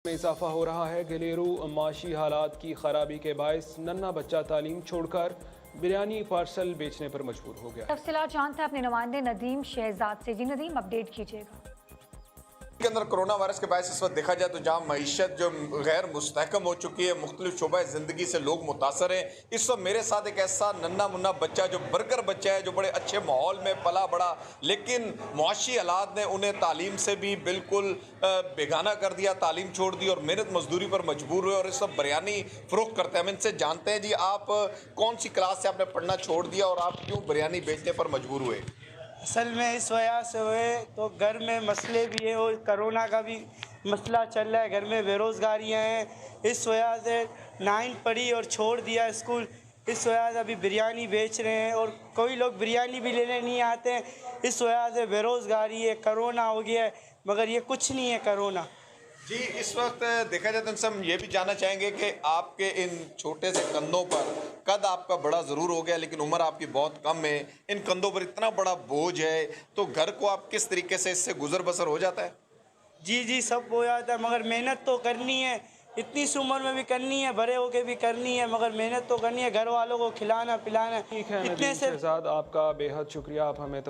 में इजाफा हो रहा है। घरेलू माशी हालात की खराबी के बायस नन्हा बच्चा तालीम छोड़कर बिरयानी पार्सल बेचने पर मजबूर हो गया। तफसीलात जानते हैं अपने नुमाइंदे नदीम शहजाद से। जी नदीम, अपडेट कीजिएगा। के अंदर कोरोना वायरस के बायस इस वक्त देखा जाए तो जहाँ मईशत जो गैर मुस्तहकम हो चुकी है, मुख्तलिफ शोबा ज़िंदगी से लोग मुतासर हैं। इस वक्त मेरे साथ एक ऐसा नन्ना मुन्ना बच्चा जो बर्गर बच्चा है, जो बड़े अच्छे माहौल में पला बड़ा, लेकिन मुआशी हालात ने उन्हें तालीम से भी बिल्कुल बेगाना कर दिया, तालीम छोड़ दी और मेहनत मजदूरी पर मजबूर हुए और इस वक्त बिरयानी फ़रोख्त करते हैं। हम इनसे जानते हैं, जी आप कौन सी क्लास से आपने पढ़ना छोड़ दिया और आप क्यों बिरयानी बेचने पर मजबूर हुए? असल में इस वजह से हुए तो घर में मसले भी है और कोरोना का भी मसला चल रहा है, घर में बेरोज़गारियाँ हैं। इस वजह से 9 पढ़ी और छोड़ दिया स्कूल। इस वजह से अभी बिरयानी बेच रहे हैं और कोई लोग बिरयानी भी लेने नहीं आते हैं। इस वजह से बेरोज़गारी है, कोरोना हो गया है, मगर ये कुछ नहीं है कोरोना। जी, इस वक्त देखा जाए तो इनसे हम ये भी जानना चाहेंगे कि आपके इन छोटे से कंधों पर, कद आपका बड़ा ज़रूर हो गया लेकिन उम्र आपकी बहुत कम है, इन कंधों पर इतना बड़ा बोझ है, तो घर को आप किस तरीके से इससे गुजर बसर हो जाता है? जी सब हो जाता है, मगर मेहनत तो करनी है। इतनी सी उम्र में भी करनी है, बड़े होके भी करनी है, मगर मेहनत तो करनी है, घर वालों को खिलाना पिलाना। ठीक है इतने नदीम से शहजाद, आपका बेहद शुक्रिया। आप हमें